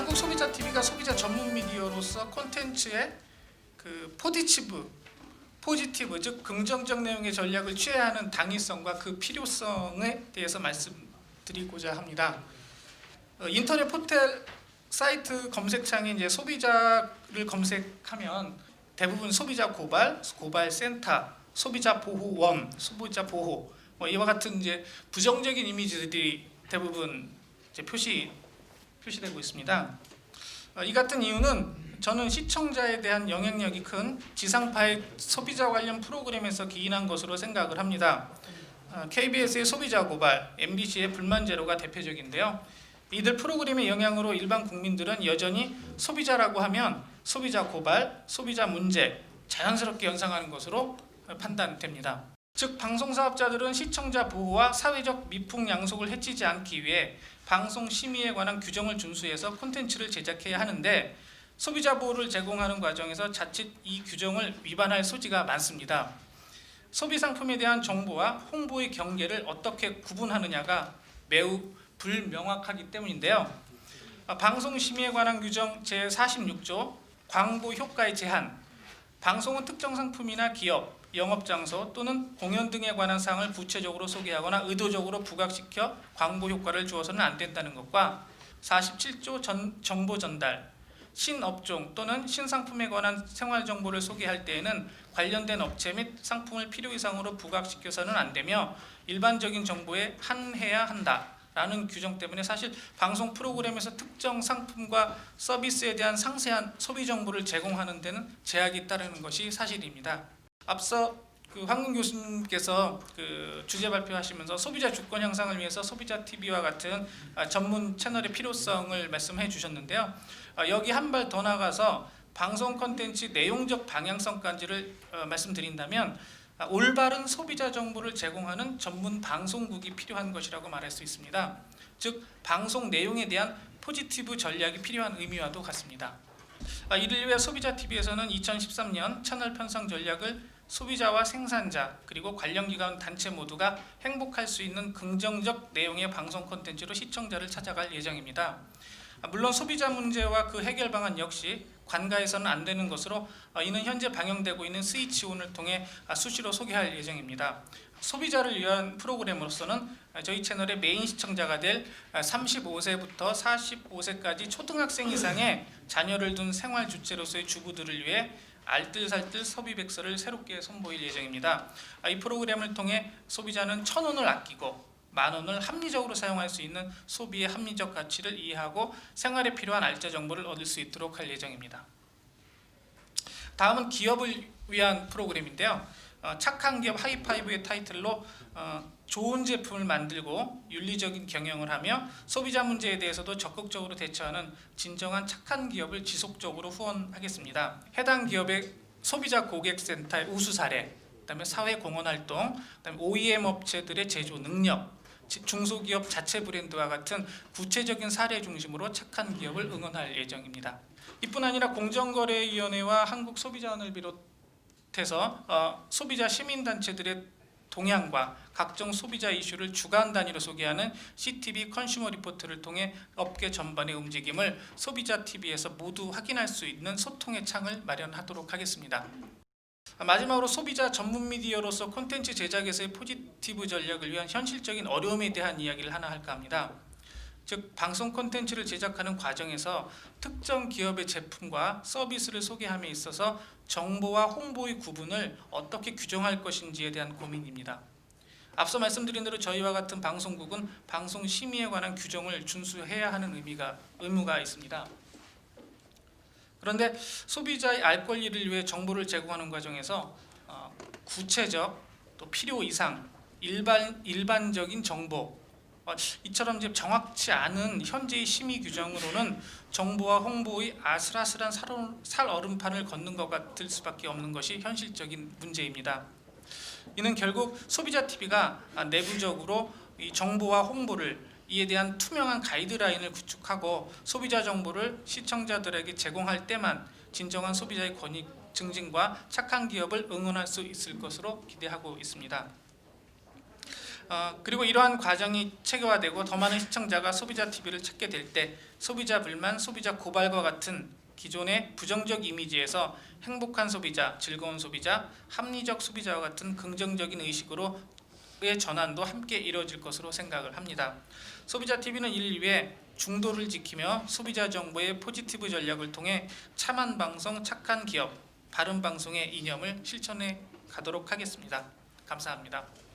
한국 소비자 TV가 소비자 전문 미디어로서 콘텐츠의 그 포지티브 즉 긍정적 내용의 전략을 취해야 하는 당위성과 그 필요성에 대해서 말씀드리고자 합니다. 인터넷 포털 사이트 검색창에 이제 소비자를 검색하면 대부분 소비자 고발 센터, 소비자 보호원, 소비자 보호 이와 같은 이제 부정적인 이미지들이 대부분 이제 표시되고 있습니다. 이 같은 이유는 저는 시청자에 대한 영향력이 큰 지상파의 소비자 관련 프로그램에서 기인한 것으로 생각을 합니다. KBS의 소비자 고발, MBC의 불만 제로가 대표적인데요. 이들 프로그램의 영향으로 일반 국민들은 여전히 소비자라고 하면 소비자 고발, 소비자 문제 자연스럽게 연상하는 것으로 판단됩니다. 즉 방송사업자들은 시청자 보호와 사회적 미풍양속을 해치지 않기 위해 방송 심의에 관한 규정을 준수해서 콘텐츠를 제작해야 하는데 소비자 보호를 제공하는 과정에서 자칫 이 규정을 위반할 소지가 많습니다. 소비 상품에 대한 정보와 홍보의 경계를 어떻게 구분하느냐가 매우 불명확하기 때문인데요. 방송 심의에 관한 규정 제46조 광고 효과의 제한, 방송은 특정 상품이나 기업, 영업장소 또는 공연 등에 관한 사항을 구체적으로 소개하거나 의도적으로 부각시켜 광고 효과를 주어서는 안 된다는 것과 47조 정보 전달, 신업종 또는 신상품에 관한 생활정보를 소개할 때에는 관련된 업체 및 상품을 필요 이상으로 부각시켜서는 안 되며 일반적인 정보에 한해야 한다라는 규정 때문에 사실 방송 프로그램에서 특정 상품과 서비스에 대한 상세한 소비 정보를 제공하는 데는 제약이 따르는 것이 사실입니다. 앞서 황금 교수님께서 주제 발표하시면서 소비자 주권 향상을 위해서 소비자 TV와 같은 전문 채널의 필요성을 말씀해 주셨는데요. 여기 한 발 더 나가서 방송 콘텐츠 내용적 방향성까지를 말씀드린다면 올바른 소비자 정보를 제공하는 전문 방송국이 필요한 것이라고 말할 수 있습니다. 즉 방송 내용에 대한 포지티브 전략이 필요한 의미와도 같습니다. 이를 위해 소비자 TV에서는 2013년 채널 편성 전략을 소비자와 생산자 그리고 관련기관 단체 모두가 행복할 수 있는 긍정적 내용의 방송 콘텐츠로 시청자를 찾아갈 예정입니다. 물론 소비자 문제와 그 해결 방안 역시 관가해서는 안 되는 것으로 이는 현재 방영되고 있는 스위치온을 통해 수시로 소개할 예정입니다. 소비자를 위한 프로그램으로서는 저희 채널의 메인 시청자가 될 35세부터 45세까지 초등학생 이상의 자녀를 둔 생활 주체로서의 주부들을 위해 알뜰살뜰 소비백서를 새롭게 선보일 예정입니다. 이 프로그램을 통해 소비자는 1,000원을 아끼고 10,000원을 합리적으로 사용할 수 있는 소비의 합리적 가치를 이해하고 생활에 필요한 알짜 정보를 얻을 수 있도록 할 예정입니다. 다음은 기업을 위한 프로그램인데요. 착한 기업 하이파이브의 타이틀로 좋은 제품을 만들고 윤리적인 경영을 하며 소비자 문제에 대해서도 적극적으로 대처하는 진정한 착한 기업을 지속적으로 후원하겠습니다. 해당 기업의 소비자 고객센터의 우수 사례, 그다음에 사회공헌활동, 그다음에 OEM 업체들의 제조 능력, 중소기업 자체 브랜드와 같은 구체적인 사례 중심으로 착한 기업을 응원할 예정입니다. 이뿐 아니라 공정거래위원회와 한국소비자원을 비롯해서 소비자 시민단체들의 동향과 각종 소비자 이슈를 주간 단위로 소개하는 CTV 컨슈머 리포트를 통해 업계 전반의 움직임을 소비자 TV에서 모두 확인할 수 있는 소통의 창을 마련하도록 하겠습니다. 마지막으로 소비자 전문 미디어로서 콘텐츠 제작에서의 포지티브 전략을 위한 현실적인 어려움에 대한 이야기를 하나 할까 합니다. 즉 방송 콘텐츠를 제작하는 과정에서 특정 기업의 제품과 서비스를 소개함에 있어서 정보와 홍보의 구분을 어떻게 규정할 것인지에 대한 고민입니다. 앞서 말씀드린 대로 저희와 같은 방송국은 방송 심의에 관한 규정을 준수해야 하는 의무가 있습니다. 그런데 소비자의 알 권리를 위해 정보를 제공하는 과정에서 구체적 또 필요 이상 일반적인 정보 이처럼 이제 정확치 않은 현재의 심의 규정으로는 정보와 홍보의 아슬아슬한 살얼음판을 걷는 것 같을 수밖에 없는 것이 현실적인 문제입니다. 이는 결국 소비자 TV가 내부적으로 이 정보와 홍보를 이에 대한 투명한 가이드라인을 구축하고 소비자 정보를 시청자들에게 제공할 때만 진정한 소비자의 권익 증진과 착한 기업을 응원할 수 있을 것으로 기대하고 있습니다. 그리고 이러한 과정이 체계화되고 더 많은 시청자가 소비자 TV를 찾게 될 때 소비자 불만, 소비자 고발과 같은 기존의 부정적 이미지에서 행복한 소비자, 즐거운 소비자, 합리적 소비자와 같은 긍정적인 의식으로의 전환도 함께 이루어질 것으로 생각을 합니다. 소비자 TV는 이를 위해 중도를 지키며 소비자 정보의 포지티브 전략을 통해 참한 방송, 착한 기업, 바른 방송의 이념을 실천해 가도록 하겠습니다. 감사합니다.